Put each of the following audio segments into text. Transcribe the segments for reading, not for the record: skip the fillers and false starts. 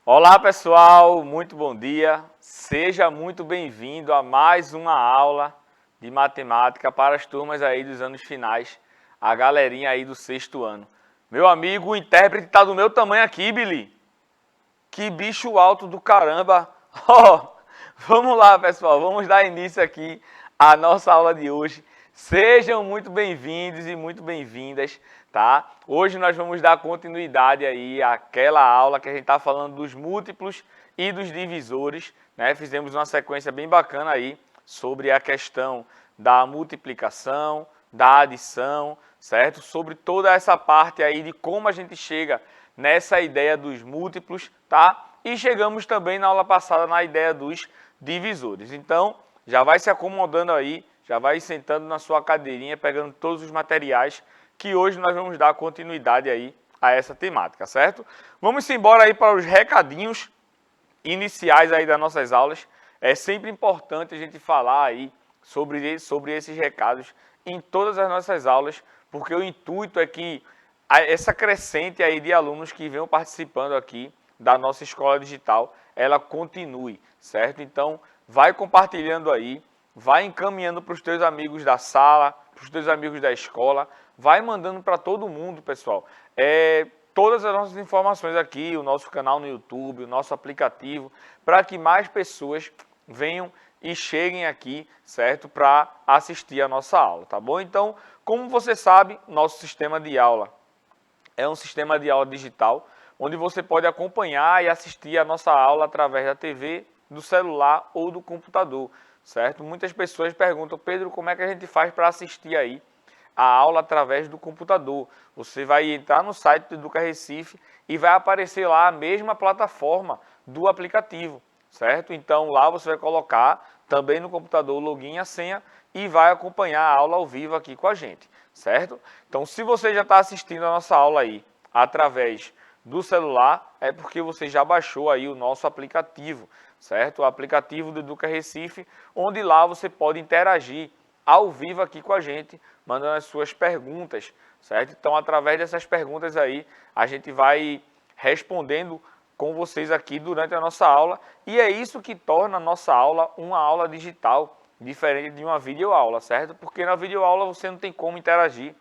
Olá pessoal, muito bom dia. Seja muito bem-vindo a mais uma aula de matemática para as turmas aí dos anos finais, a galerinha aí do sexto ano. Meu amigo, o intérprete tá do meu tamanho aqui, Billy. Que bicho alto do caramba. Ó, vamos lá pessoal, vamos dar início aqui à nossa aula de hoje. Sejam muito bem-vindos e muito bem-vindas, tá? Hoje nós vamos dar continuidade aí àquela aula que a gente está falando dos múltiplos e dos divisores, né? Fizemos uma sequência bem bacana aí sobre a questão da multiplicação, da adição, certo? Sobre toda essa parte aí de como a gente chega nessa ideia dos múltiplos, tá? E chegamos também na aula passada na ideia dos divisores. Então, já vai se acomodando aí, já vai sentando na sua cadeirinha, pegando todos os materiais que hoje nós vamos dar continuidade aí a essa temática, certo? Vamos embora aí para os recadinhos iniciais aí das nossas aulas. É sempre importante a gente falar aí sobre esses recados em todas as nossas aulas, porque o intuito é que essa crescente aí de alunos que venham participando aqui da nossa escola digital, ela continue, certo? Então, vai compartilhando aí, vai encaminhando para os teus amigos da sala, para os teus amigos da escola, vai mandando para todo mundo, pessoal. Todas as nossas informações aqui, o nosso canal no YouTube, o nosso aplicativo, para que mais pessoas venham e cheguem aqui, certo? Para assistir a nossa aula, tá bom? Então, como você sabe, nosso sistema de aula é um sistema de aula digital, onde você pode acompanhar e assistir a nossa aula através da TV, do celular ou do computador, certo? Muitas pessoas perguntam, Pedro, como é que a gente faz para assistir aí a aula através do computador? Você vai entrar no site do Educa Recife e vai aparecer lá a mesma plataforma do aplicativo, certo? Então lá você vai colocar também no computador o login e a senha e vai acompanhar a aula ao vivo aqui com a gente, certo? Então se você já está assistindo a nossa aula aí através do celular, é porque você já baixou aí o nosso aplicativo, certo? O aplicativo do Educa Recife, onde lá você pode interagir ao vivo aqui com a gente, mandando as suas perguntas, certo? Então, através dessas perguntas aí, a gente vai respondendo com vocês aqui durante a nossa aula, e é isso que torna a nossa aula uma aula digital, diferente de uma videoaula, certo? Porque na videoaula você não tem como interagir,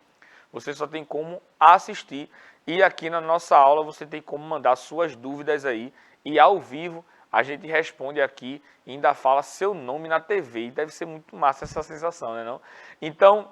você só tem como assistir, e aqui na nossa aula você tem como mandar suas dúvidas aí, e ao vivo a gente responde aqui e ainda fala seu nome na TV. E deve ser muito massa essa sensação, né não? Então,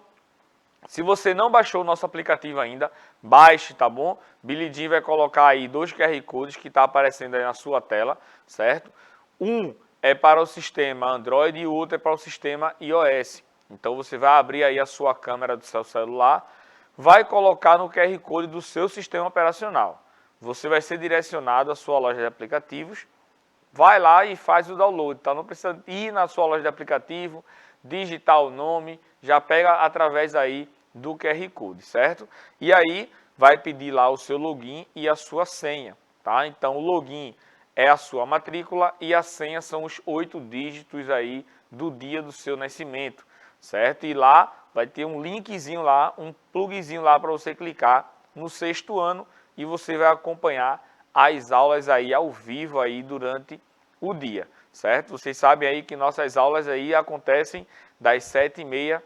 se você não baixou o nosso aplicativo ainda, baixe, tá bom? Billy Jean vai colocar aí 2 QR Codes que está aparecendo aí na sua tela, certo? Um é para o sistema Android e o outro é para o sistema iOS. Então você vai abrir aí a sua câmera do seu celular, vai colocar no QR Code do seu sistema operacional. Você vai ser direcionado à sua loja de aplicativos, vai lá e faz o download, tá? Não precisa ir na sua loja de aplicativo, digitar o nome, já pega através aí do QR Code, certo? E aí vai pedir lá o seu login e a sua senha, tá? Então o login é a sua matrícula e a senha são os 8 dígitos aí do dia do seu nascimento, certo? E lá vai ter um linkzinho lá, um plugzinho lá para você clicar no sexto ano e você vai acompanhar as aulas aí ao vivo aí durante o dia, certo? Vocês sabem aí que nossas aulas aí acontecem das 7h30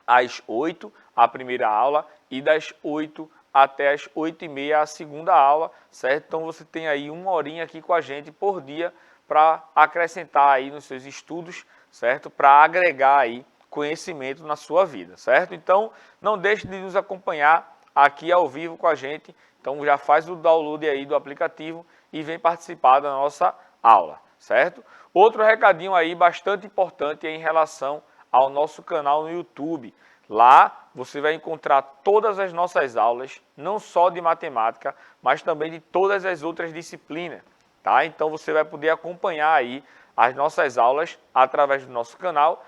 às 8, a primeira aula, e das 8 até as 8h30 a segunda aula, certo? Então você tem aí uma horinha aqui com a gente por dia para acrescentar aí nos seus estudos, certo? Para agregar aí conhecimento na sua vida, certo? Então não deixe de nos acompanhar aqui ao vivo com a gente. Então já faz o download aí do aplicativo e vem participar da nossa aula, certo? Outro recadinho aí bastante importante é em relação ao nosso canal no YouTube. Lá você vai encontrar todas as nossas aulas, não só de matemática, mas também de todas as outras disciplinas, tá? Então você vai poder acompanhar aí as nossas aulas através do nosso canal,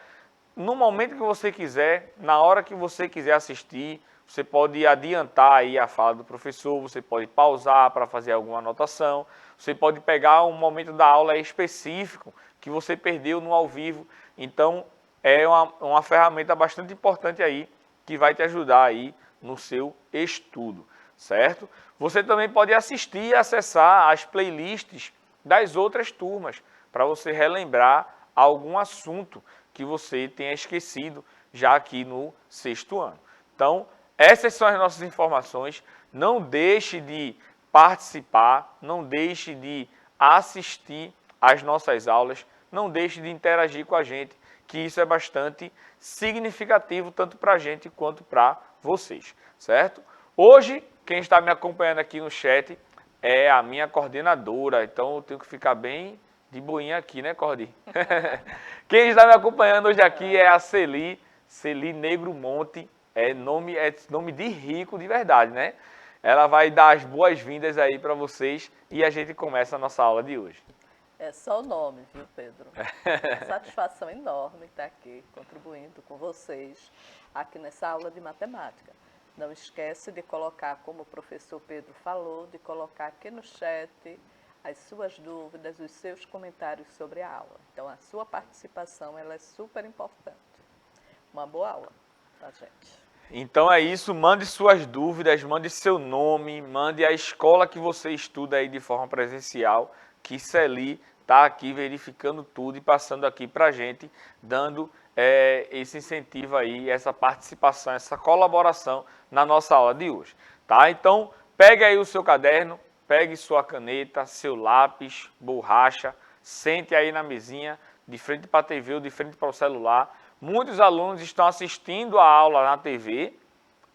no momento que você quiser, na hora que você quiser assistir. Você pode adiantar aí a fala do professor, você pode pausar para fazer alguma anotação, você pode pegar um momento da aula específico que você perdeu no ao vivo. Então, é uma ferramenta bastante importante aí que vai te ajudar aí no seu estudo, certo? Você também pode assistir e acessar as playlists das outras turmas, para você relembrar algum assunto que você tenha esquecido já aqui no sexto ano. Então, essas são as nossas informações. Não deixe de participar, não deixe de assistir às nossas aulas, não deixe de interagir com a gente, que isso é bastante significativo tanto para a gente quanto para vocês, certo? Hoje, quem está me acompanhando aqui no chat é a minha coordenadora, então eu tenho que ficar bem de boinha aqui, né, Cordi? Quem está me acompanhando hoje aqui é a Celi Negro Monte, é nome de rico de verdade, né? Ela vai dar as boas-vindas aí para vocês e a gente começa a nossa aula de hoje. É só o nome, viu, Pedro? Satisfação enorme estar aqui contribuindo com vocês aqui nessa aula de matemática. Não esquece de colocar, como o professor Pedro falou, de colocar aqui no chat as suas dúvidas, os seus comentários sobre a aula. Então, a sua participação ela é super importante. Uma boa aula, tá, gente? Então é isso, mande suas dúvidas, mande seu nome, mande a escola que você estuda aí de forma presencial, que Celi está aqui verificando tudo e passando aqui para a gente, dando esse incentivo aí, essa participação, essa colaboração na nossa aula de hoje, tá? Então, pegue aí o seu caderno, pegue sua caneta, seu lápis, borracha, sente aí na mesinha, de frente para a TV ou de frente para o celular. Muitos alunos estão assistindo a aula na TV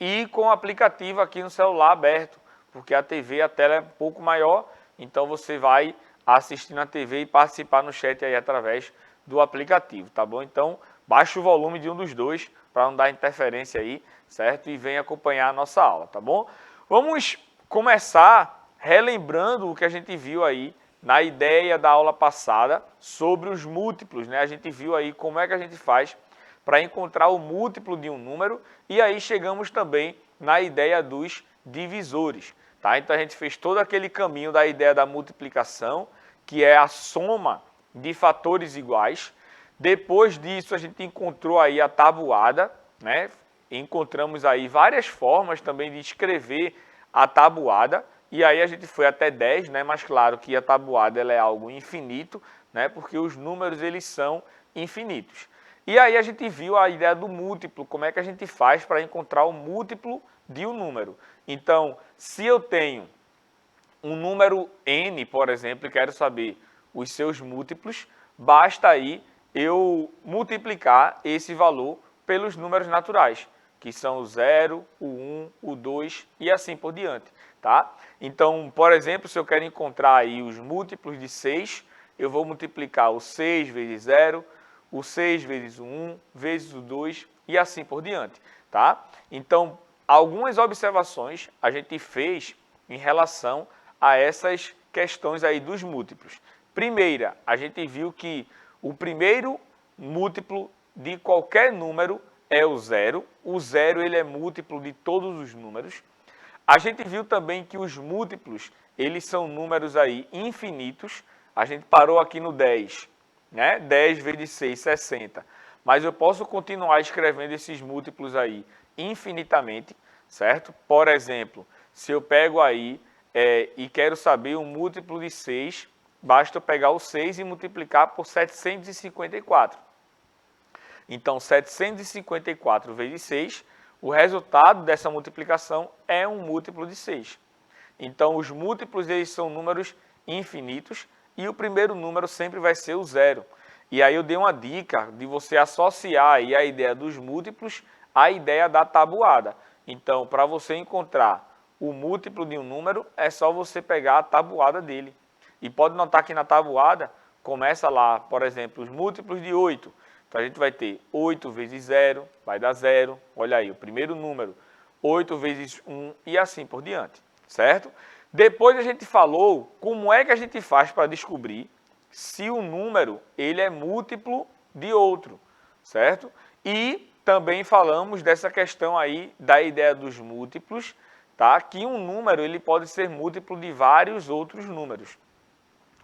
e com o aplicativo aqui no celular aberto, porque a TV, a tela é um pouco maior, então você vai assistir na TV e participar no chat aí através do aplicativo, tá bom? Então, baixe o volume de um dos dois para não dar interferência aí, certo? E venha acompanhar a nossa aula, tá bom? Vamos começar relembrando o que a gente viu aí na ideia da aula passada sobre os múltiplos, né? A gente viu aí como é que a gente faz para encontrar o múltiplo de um número e aí chegamos também na ideia dos divisores, tá? Então a gente fez todo aquele caminho da ideia da multiplicação, que é a soma de fatores iguais. Depois disso a gente encontrou aí a tabuada, né? Encontramos aí várias formas também de escrever a tabuada, e aí a gente foi até 10, né? Mas claro que a tabuada ela é algo infinito, né? Porque os números eles são infinitos. E aí a gente viu a ideia do múltiplo, como é que a gente faz para encontrar o múltiplo de um número. Então, se eu tenho um número n, por exemplo, e quero saber os seus múltiplos, basta aí eu multiplicar esse valor pelos números naturais, que são o 0, o 1, o 2 e assim por diante, tá? Então, por exemplo, se eu quero encontrar aí os múltiplos de 6, eu vou multiplicar o 6 vezes 0, o 6 vezes o 1, vezes o 2 e assim por diante, tá? Então, algumas observações a gente fez em relação a essas questões aí dos múltiplos. Primeira, a gente viu que o primeiro múltiplo de qualquer número é o 0. O 0 ele é múltiplo de todos os números. A gente viu também que os múltiplos, eles são números aí infinitos. A gente parou aqui no 10, né? 10 vezes 6, 60. Mas eu posso continuar escrevendo esses múltiplos aí infinitamente, certo? Por exemplo, se eu pego aí e quero saber o múltiplo de 6, basta eu pegar o 6 e multiplicar por 754. Então, 754 vezes 6, o resultado dessa multiplicação é um múltiplo de 6. Então, os múltiplos eles são números infinitos e o primeiro número sempre vai ser o 0. E aí eu dei uma dica de você associar aí a ideia dos múltiplos à ideia da tabuada. Então, para você encontrar o múltiplo de um número, é só você pegar a tabuada dele. E pode notar que na tabuada, começa lá, por exemplo, os múltiplos de 8. Então, a gente vai ter 8 vezes 0, vai dar 0. Olha aí, o primeiro número. 8 vezes 1 e assim por diante, certo? Depois a gente falou como é que a gente faz para descobrir se o número ele é múltiplo de outro, certo? E também falamos dessa questão aí da ideia dos múltiplos, tá? Que um número ele pode ser múltiplo de vários outros números.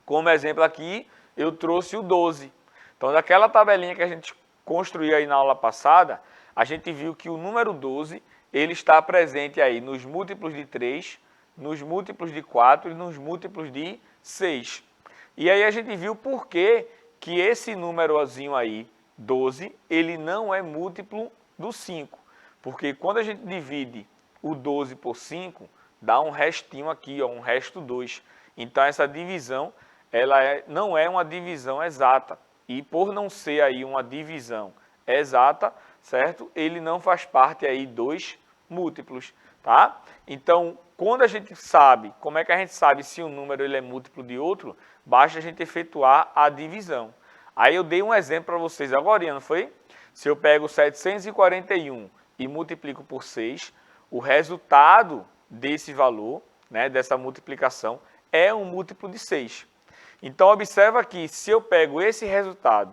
Como exemplo aqui, eu trouxe o 12. Então, daquela tabelinha que a gente construiu aí na aula passada, a gente viu que o número 12, ele está presente aí nos múltiplos de 3, nos múltiplos de 4 e nos múltiplos de 6. E aí a gente viu por que esse númerozinho aí, 12, ele não é múltiplo do 5. Porque quando a gente divide o 12 por 5, dá um restinho aqui, ó, um resto 2. Então essa divisão, ela não é uma divisão exata. E por não ser aí uma divisão exata, certo? Ele não faz parte aí dos múltiplos, tá? Então, quando a gente sabe, como é que a gente sabe se um número ele é múltiplo de outro? Basta a gente efetuar a divisão. Aí eu dei um exemplo para vocês agora, não foi? Se eu pego 741 e multiplico por 6, o resultado desse valor, né, dessa multiplicação, é um múltiplo de 6. Então, observa que se eu pego esse resultado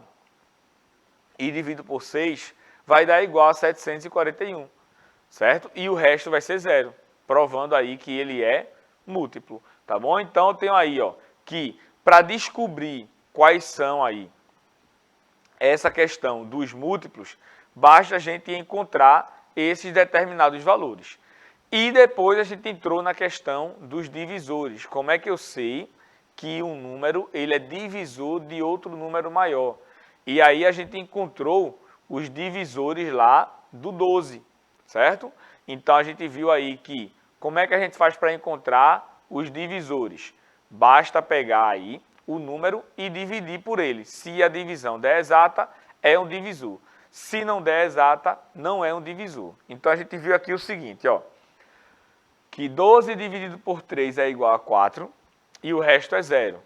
e divido por 6, vai dar igual a 741, certo? E o resto vai ser 0, provando aí que ele é múltiplo, tá bom? Então, eu tenho aí, ó, que para descobrir quais são aí essa questão dos múltiplos, basta a gente encontrar esses determinados valores. E depois a gente entrou na questão dos divisores. Como é que eu sei que um número ele é divisor de outro número maior? E aí a gente encontrou os divisores lá do 12, certo? Então a gente viu aí que como é que a gente faz para encontrar os divisores? Basta pegar aí o número e dividir por ele. Se a divisão der exata, é um divisor. Se não der exata, não é um divisor. Então a gente viu aqui o seguinte, ó, que 12 dividido por 3 é igual a 4 e o resto é 0.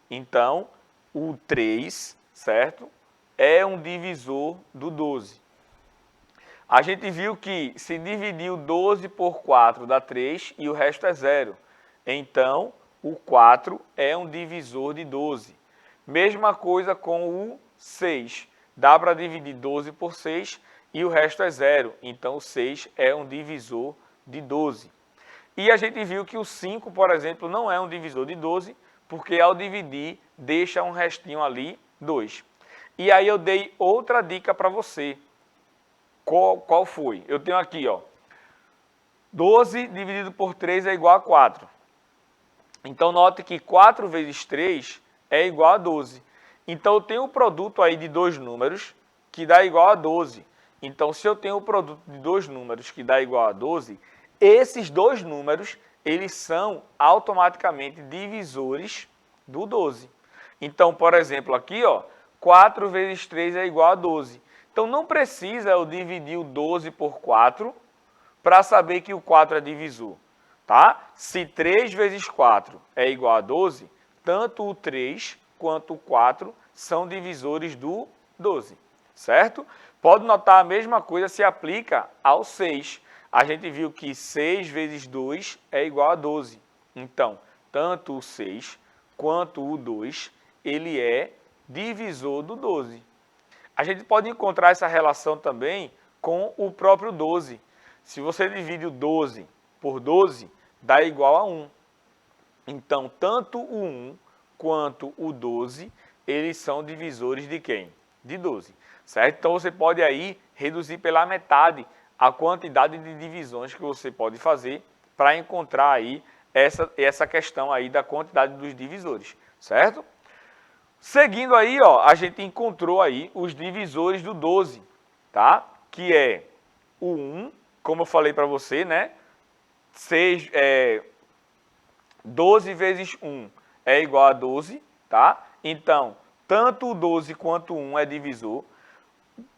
Então, o 3, certo, é um divisor do 12. A gente viu que se dividir o 12 por 4 dá 3 e o resto é 0. Então, o 4 é um divisor de 12. Mesma coisa com o 6. Dá para dividir 12 por 6 e o resto é 0. Então, o 6 é um divisor de 12. E a gente viu que o 5, por exemplo, não é um divisor de 12, porque ao dividir, deixa um restinho ali, 2. E aí eu dei outra dica para você. Qual foi? Eu tenho aqui, ó, 12 dividido por 3 é igual a 4. Então, note que 4 vezes 3 é igual a 12. Então, eu tenho o produto aí de dois números que dá igual a 12. Então, se eu tenho o produto de dois números que dá igual a 12, esses dois números, eles são automaticamente divisores do 12. Então, por exemplo, aqui, ó, 4 vezes 3 é igual a 12. Então, não precisa eu dividir o 12 por 4 para saber que o 4 é divisor. Tá? Se 3 vezes 4 é igual a 12, tanto o 3 quanto o 4 são divisores do 12, certo? Pode notar a mesma coisa se aplica ao 6. A gente viu que 6 vezes 2 é igual a 12. Então, tanto o 6 quanto o 2, ele é divisor do 12. A gente pode encontrar essa relação também com o próprio 12. Se você divide o 12 por 12, dá igual a 1. Então, tanto o 1 quanto o 12, eles são divisores de quem? De 12, certo? Então, você pode aí reduzir pela metade a quantidade de divisões que você pode fazer para encontrar aí essa questão aí da quantidade dos divisores, certo? Seguindo aí, ó, a gente encontrou aí os divisores do 12, tá? Que é o 1, como eu falei para você, né? 12 vezes 1 é igual a 12, tá? Então, tanto o 12 quanto o 1 é divisor.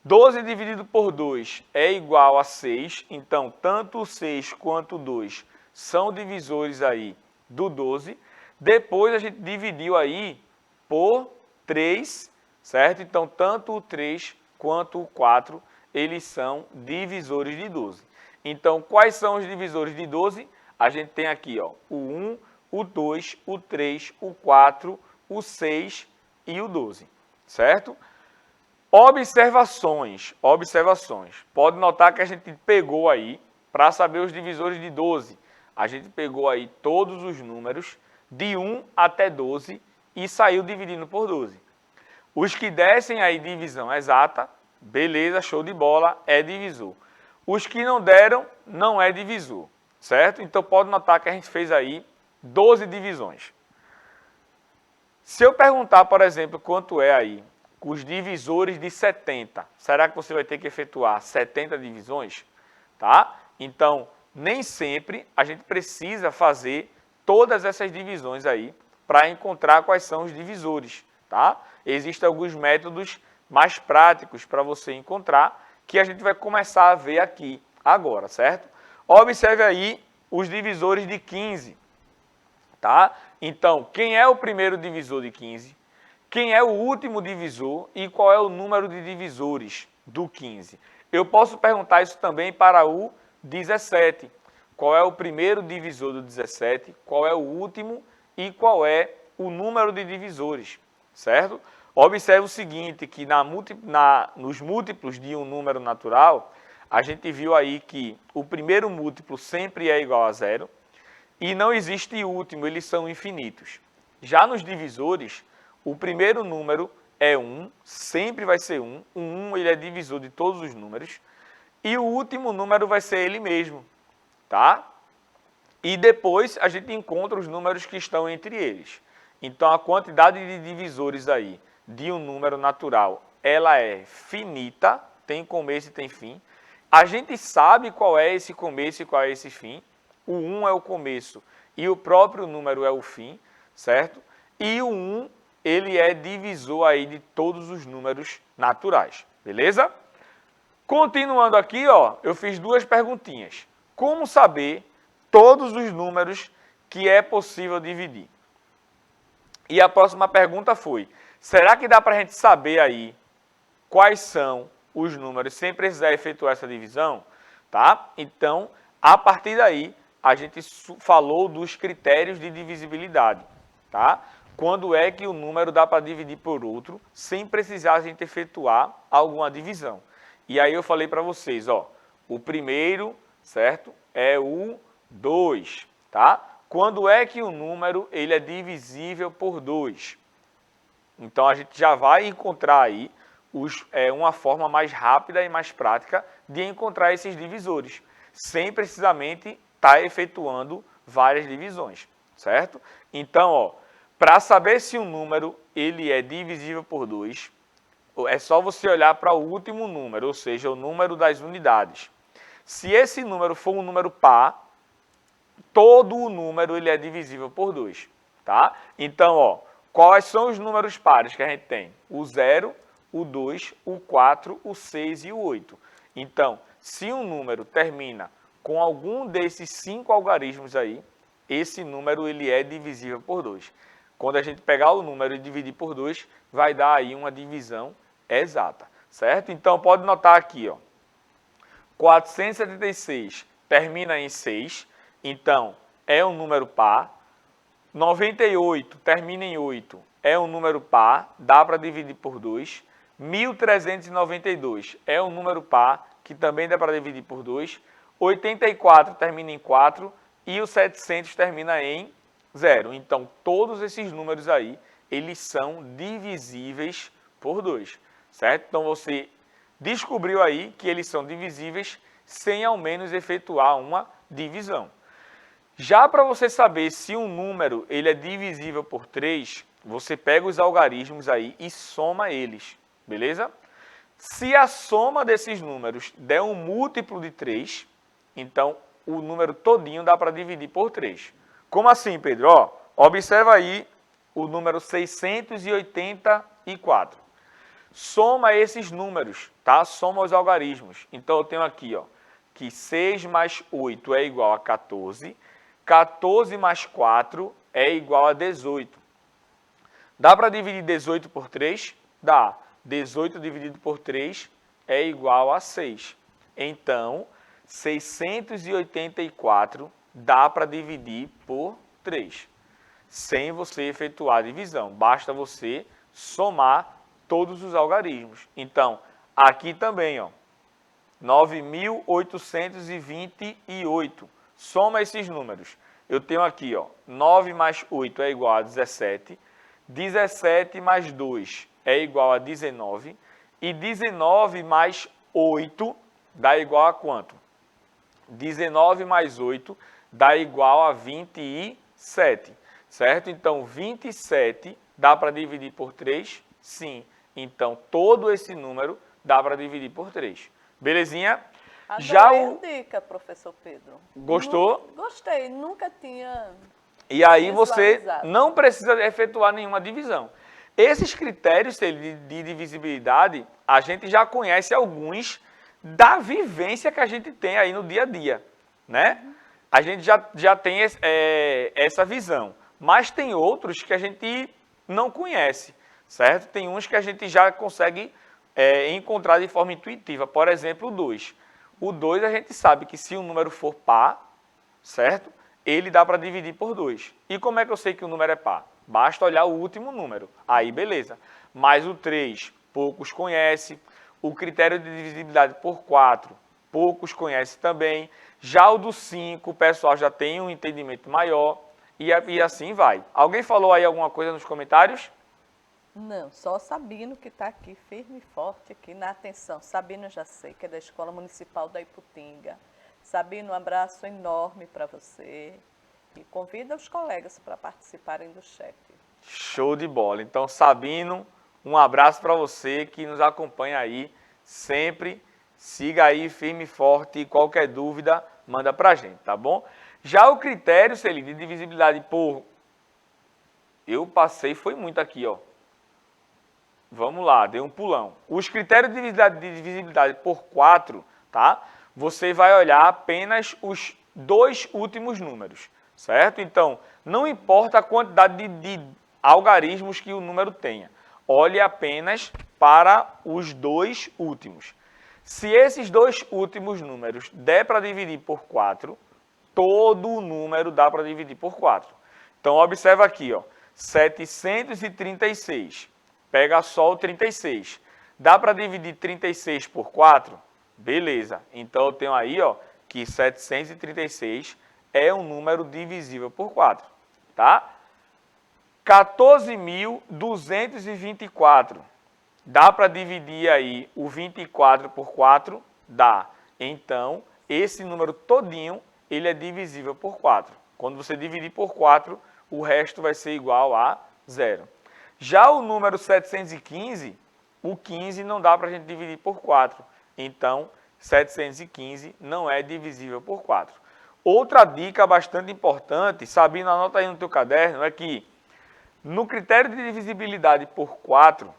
12 dividido por 2 é igual a 6, então tanto o 6 quanto o 2 são divisores aí do 12. Depois a gente dividiu aí por 3, certo? Então tanto o 3 quanto o 4, eles são divisores de 12. Então quais são os divisores de 12? A gente tem aqui, ó, o 1, o 2, o 3, o 4, o 6 e o 12, certo? Observações. Pode notar que a gente pegou aí, para saber os divisores de 12, a gente pegou aí todos os números de 1 até 12 e saiu dividindo por 12. Os que dessem aí divisão exata, beleza, show de bola, é divisor. Os que não deram, não é divisor, certo? Então, pode notar que a gente fez aí 12 divisões. Se eu perguntar, por exemplo, quanto é aí os divisores de 70, será que você vai ter que efetuar 70 divisões? Tá? Então, nem sempre a gente precisa fazer todas essas divisões aí para encontrar quais são os divisores, tá? Existem alguns métodos mais práticos para você encontrar que a gente vai começar a ver aqui agora, certo? Observe aí os divisores de 15, tá? Então, quem é o primeiro divisor de 15? Quem é o último divisor e qual é o número de divisores do 15? Eu posso perguntar isso também para o 17. Qual é o primeiro divisor do 17? Qual é o último e qual é o número de divisores, certo? Observe o seguinte, que nos múltiplos de um número natural, a gente viu aí que o primeiro múltiplo sempre é igual a zero e não existe último, eles são infinitos. Já nos divisores, o primeiro número é 1, sempre vai ser 1. O 1 ele é divisor de todos os números. E o último número vai ser ele mesmo, tá? E depois a gente encontra os números que estão entre eles. Então, a quantidade de divisores aí de um número natural, ela é finita, tem começo e tem fim. A gente sabe qual é esse começo e qual é esse fim. O 1 é o começo e o próprio número é o fim, certo? E o 1, ele é divisor aí de todos os números naturais, beleza? Continuando aqui, ó, eu fiz duas perguntinhas. Como saber todos os números que é possível dividir? E a próxima pergunta foi, será que dá para a gente saber aí quais são os números sem precisar efetuar essa divisão? Tá? Então, a partir daí, a gente falou dos critérios de divisibilidade. Tá? Quando é que o número dá para dividir por outro sem precisar a gente efetuar alguma divisão? E aí eu falei para vocês, ó, o primeiro, certo, é o 2, tá? Quando é que o número ele é divisível por 2? Então, a gente já vai encontrar aí uma forma mais rápida e mais prática de encontrar esses divisores, sem precisamente estar efetuando várias divisões, certo? Então, ó, para saber se um número ele é divisível por 2, é só você olhar para o último número, ou seja, o número das unidades. Se esse número for um número par, todo o número ele é divisível por 2, tá? Então, ó, quais são os números pares que a gente tem? O 0, o 2, o 4, o 6 e o 8. Então, se um número termina com algum desses 5 algarismos aí, esse número ele é divisível por 2. Quando a gente pegar o número e dividir por 2, vai dar aí uma divisão exata, certo? Então, pode notar aqui, ó, 476 termina em 6, então é um número par. 98 termina em 8, é um número par, dá para dividir por 2. 1392 é um número par, que também dá para dividir por 2. 84 termina em 4 e o 700 termina em 0. Então, todos esses números aí, eles são divisíveis por 2, certo? Então, você descobriu aí que eles são divisíveis sem ao menos efetuar uma divisão. Já para você saber se um número ele é divisível por 3, você pega os algarismos aí e soma eles, beleza? Se a soma desses números der um múltiplo de 3, então o número todinho dá para dividir por 3. Como assim, Pedro? Ó, observa aí o número 684. Soma esses números, tá? Soma os algarismos. Então eu tenho aqui, ó, que 6 mais 8 é igual a 14. 14 mais 4 é igual a 18. Dá para dividir 18 por 3? Dá. 18 dividido por 3 é igual a 6. Então, 684 dá para dividir por 3, sem você efetuar a divisão. Basta você somar todos os algarismos. Então, aqui também, ó, 9.828. Soma esses números. Eu tenho aqui, ó, 9 mais 8 é igual a 17. 17 mais 2 é igual a 19. E 19 mais 8 dá igual a quanto? 19 mais 8 dá igual a 27, certo? Então, 27 dá para dividir por 3? Sim. Então, todo esse número dá para dividir por 3. Belezinha? Já a dica, professor Pedro. Gostou? Gostei, nunca tinha E aí você visualizado. não precisa efetuar nenhuma divisão. Esses critérios de divisibilidade, a gente já conhece alguns da vivência que a gente tem aí no dia a dia, né? A gente já tem essa visão, mas tem outros que a gente não conhece, certo? Tem uns que a gente já consegue encontrar de forma intuitiva. Por exemplo, o 2. O 2 a gente sabe que se o número for par, certo? Ele dá para dividir por 2. E como é que eu sei que o número é par? Basta olhar o último número. Aí, beleza. Mas o 3, poucos conhecem. O critério de divisibilidade por 4, poucos conhecem também. Já o do 5, o pessoal já tem um entendimento maior. E assim vai. Alguém falou aí alguma coisa nos comentários? Não, só Sabino que está aqui, firme e forte aqui na atenção. Sabino eu já sei, que é da Escola Municipal da Iputinga. Sabino, um abraço enorme para você e convida os colegas para participarem do chat. Show de bola. Então, Sabino, um abraço para você que nos acompanha aí sempre. Siga aí firme e forte e qualquer dúvida, manda para a gente, tá bom? Já o critério, Celine, de divisibilidade por... Eu passei, foi muito aqui, ó. Vamos lá, dei um pulão. Os critérios de divisibilidade por 4, tá? Você vai olhar apenas os 2 últimos números, certo? Então, não importa a quantidade de algarismos que o número tenha. Olhe apenas para os 2 últimos. Se esses 2 últimos números der para dividir por 4, todo o número dá para dividir por 4. Então, observa aqui, ó, 736. Pega só o 36. Dá para dividir 36 por 4? Beleza. Então, eu tenho aí, ó, que 736 é um número divisível por 4, tá? 14.224. Dá para dividir aí o 24 por 4? Dá. Então, esse número todinho, ele é divisível por 4. Quando você dividir por 4, o resto vai ser igual a 0. Já o número 715, o 15 não dá para a gente dividir por 4. Então, 715 não é divisível por 4. Outra dica bastante importante, Sabino, anota aí no teu caderno, é que no critério de divisibilidade por 4,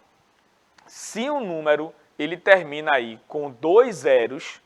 se um número ele termina aí com 2 zeros,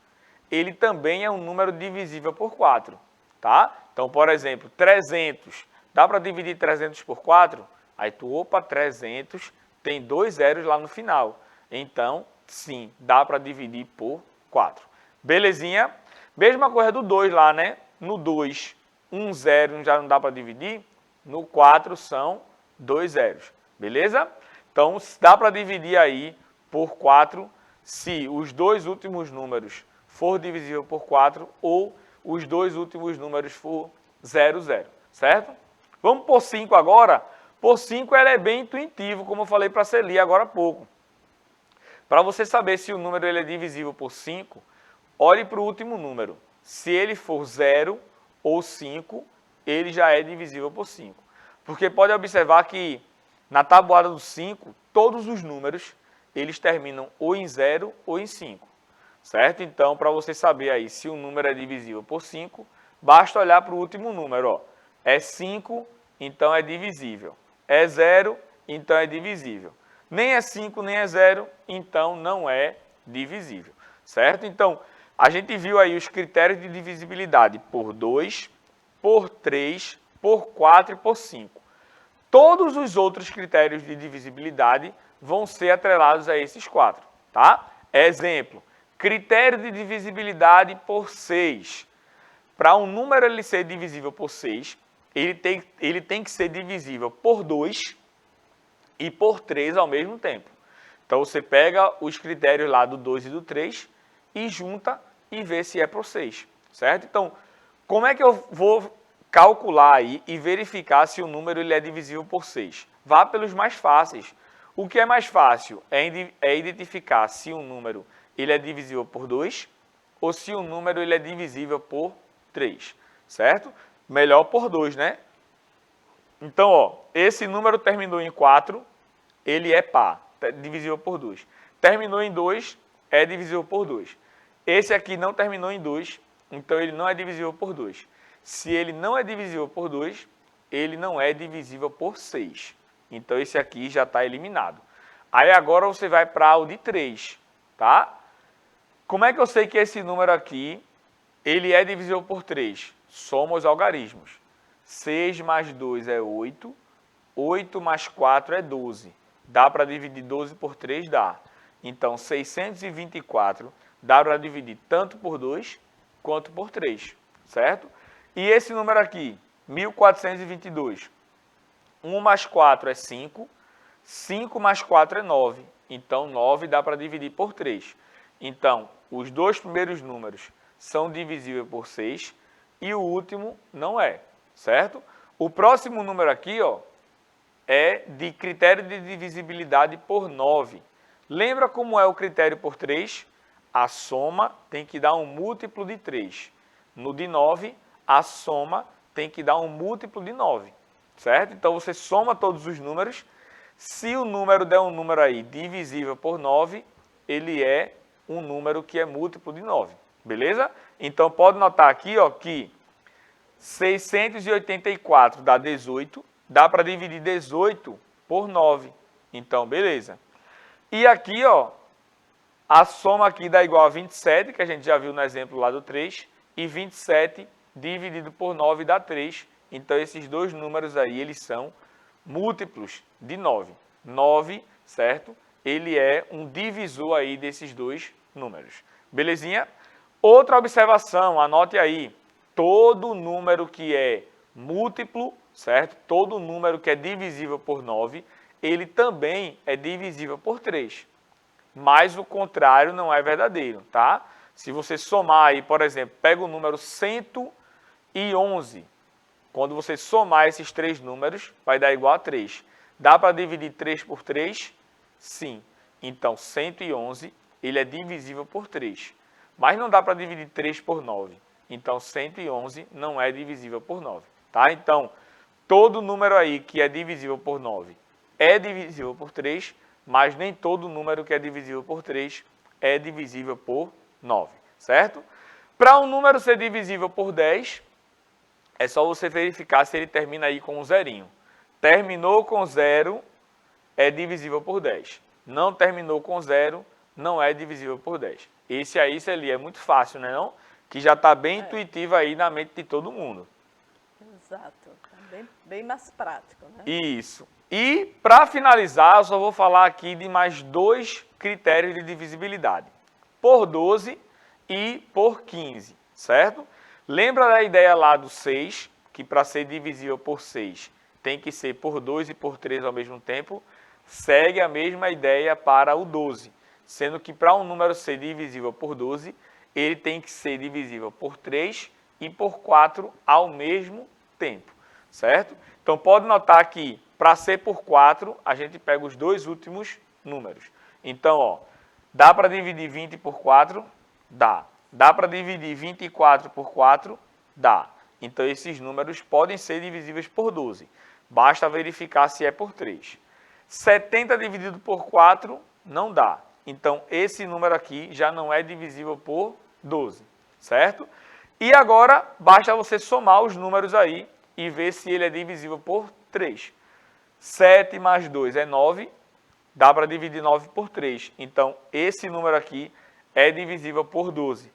ele também é um número divisível por 4, tá? Então, por exemplo, 300, dá para dividir 300 por 4? Aí tu, opa, 300 tem 2 zeros lá no final. Então, sim, dá para dividir por 4. Belezinha? Mesma coisa do 2 lá, né? No 2, 1 zero já não dá para dividir. No 4 são 2 zeros. Beleza? Então, dá para dividir aí por 4 se os 2 últimos números for divisível por 4 ou os 2 últimos números for 0, 0. Certo? Vamos por 5 agora. Por 5 ela é bem intuitivo, como eu falei para a Celi agora há pouco. Para você saber se o número ele é divisível por 5, olhe para o último número. Se ele for 0 ou 5, ele já é divisível por 5. Porque pode observar que na tabuada do 5, todos os números eles terminam ou em 0 ou em 5. Certo? Então, para você saber aí se o número é divisível por 5, basta olhar para o último número. Ó. É 5, então é divisível. É 0, então é divisível. Nem é 5, nem é 0, então não é divisível. Certo? Então, a gente viu aí os critérios de divisibilidade por 2, por 3, por 4 e por 5. Todos os outros critérios de divisibilidade vão ser atrelados a esses 4. Tá? Exemplo, critério de divisibilidade por 6. Para um número ele ser divisível por 6, ele tem que ser divisível por 2 e por 3 ao mesmo tempo. Então, você pega os critérios lá do 2 e do 3 e junta e vê se é por 6, certo? Então, como é que eu vou calcular aí e verificar se o número ele é divisível por 6? Vá pelos mais fáceis. O que é mais fácil é identificar se um número ele é divisível por 2 ou se o número ele é divisível por 3, certo? Melhor por 2, né? Então, ó, esse número terminou em 4, ele é par, divisível por 2. Terminou em 2, é divisível por 2. Esse aqui não terminou em 2, então ele não é divisível por 2. Se ele não é divisível por 2, ele não é divisível por 6. Então, esse aqui já está eliminado. Aí, agora você vai para o de 3, tá? Como é que eu sei que esse número aqui, ele é divisível por 3? Soma os algarismos. 6 mais 2 é 8, 8 mais 4 é 12. Dá para dividir 12 por 3? Dá. Então, 624 dá para dividir tanto por 2 quanto por 3, certo? E esse número aqui, 1422, 1 mais 4 é 5, 5 mais 4 é 9. Então, 9 dá para dividir por 3. Então, os dois primeiros números são divisíveis por 6 e o último não é, certo? O próximo número aqui, ó, é de critério de divisibilidade por 9. Lembra como é o critério por 3? A soma tem que dar um múltiplo de 3. No de 9, a soma tem que dar um múltiplo de 9, certo? Então, você soma todos os números. Se o número der um número aí divisível por 9, ele é um número que é múltiplo de 9, beleza? Então, pode notar aqui, ó, que 684 dá 18, dá para dividir 18 por 9. Então, beleza. E aqui, ó, a soma aqui dá igual a 27, que a gente já viu no exemplo lá do 3, e 27 dividido por 9 dá 3. Então, esses dois números aí, eles são múltiplos de 9. 9, certo? Ele é um divisor aí desses dois números. Belezinha? Outra observação, anote aí. Todo número que é múltiplo, certo? Todo número que é divisível por 9, ele também é divisível por 3. Mas o contrário não é verdadeiro, tá? Se você somar aí, por exemplo, pega o número 111. Quando você somar esses três números, vai dar igual a 3. Dá para dividir 3 por 3? Sim. Então, 111, ele é divisível por 3. Mas não dá para dividir 3 por 9. Então, 111 não é divisível por 9. Tá? Então, todo número aí que é divisível por 9 é divisível por 3, mas nem todo número que é divisível por 3 é divisível por 9. Certo? Para um número ser divisível por 10, é só você verificar se ele termina aí com um zerinho. Terminou com 0, é divisível por 10. Não terminou com 0, não é divisível por 10. Esse aí, Celi, é muito fácil, né não? Que já está bem intuitivo aí na mente de todo mundo. Exato. Bem mais prático, né? Isso. E, para finalizar, eu só vou falar aqui de mais dois critérios de divisibilidade. Por 12 e por 15, certo? Lembra da ideia lá do 6, que para ser divisível por 6 tem que ser por 2 e por 3 ao mesmo tempo? Segue a mesma ideia para o 12, sendo que para um número ser divisível por 12, ele tem que ser divisível por 3 e por 4 ao mesmo tempo, certo? Então, pode notar que para ser por 4, a gente pega os dois últimos números. Então, ó, dá para dividir 20 por 4? Dá. Dá para dividir 24 por 4? Dá. Então, esses números podem ser divisíveis por 12. Basta verificar se é por 3. 70 dividido por 4 não dá. Então, esse número aqui já não é divisível por 12, certo? E agora, basta você somar os números aí e ver se ele é divisível por 3. 7 mais 2 é 9, dá para dividir 9 por 3. Então, esse número aqui é divisível por 12.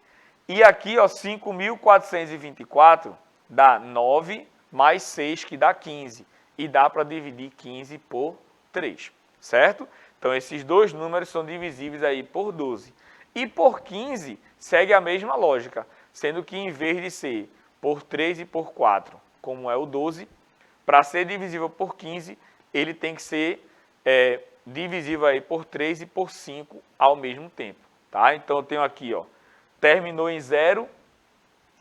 E aqui, ó, 5.424 dá 9 mais 6, que dá 15. E dá para dividir 15 por 3, certo? Então, esses dois números são divisíveis aí por 12. E por 15, segue a mesma lógica, sendo que em vez de ser por 3 e por 4, como é o 12, para ser divisível por 15, ele tem que ser divisível aí por 3 e por 5 ao mesmo tempo. Tá? Então, eu tenho aqui, ó, terminou em 0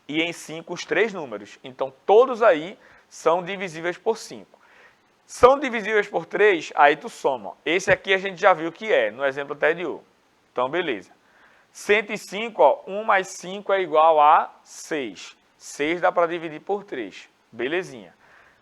e em 5 os três números. Então, todos aí são divisíveis por 5. São divisíveis por 3, aí tu soma. Esse aqui a gente já viu que é, no exemplo anterior. Então, beleza. 105, ó, 1 mais 5 é igual a 6. 6 dá para dividir por 3. Belezinha.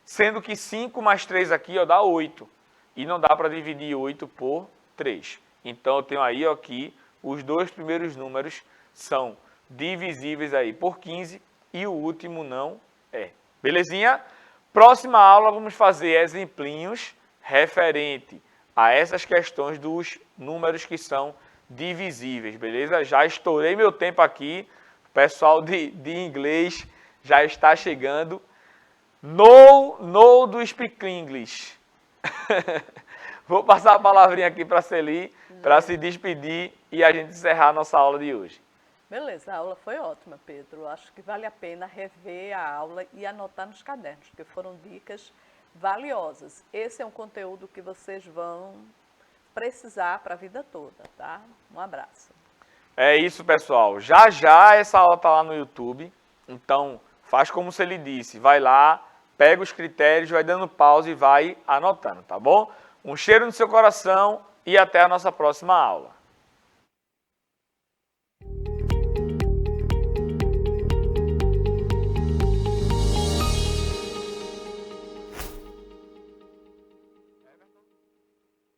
Sendo que 5 mais 3 aqui, ó, dá 8. E não dá para dividir 8 por 3. Então, eu tenho aí, ó, que os dois primeiros números são divisíveis aí por 15 e o último não é. Belezinha? Próxima aula, vamos fazer exemplinhos referente a essas questões dos números que são divisíveis, beleza? Já estourei meu tempo aqui, o pessoal de inglês já está chegando. No do Speak English. Vou passar a palavrinha aqui para a Celi, para se despedir e a gente encerrar a nossa aula de hoje. Beleza, a aula foi ótima, Pedro. Acho que vale a pena rever a aula e anotar nos cadernos, porque foram dicas valiosas. Esse é um conteúdo que vocês vão precisar para a vida toda, tá? Um abraço. É isso, pessoal. Já já essa aula está lá no YouTube, então faz como se ele disse, vai lá, pega os critérios, vai dando pausa e vai anotando, tá bom? Um cheiro no seu coração e até a nossa próxima aula.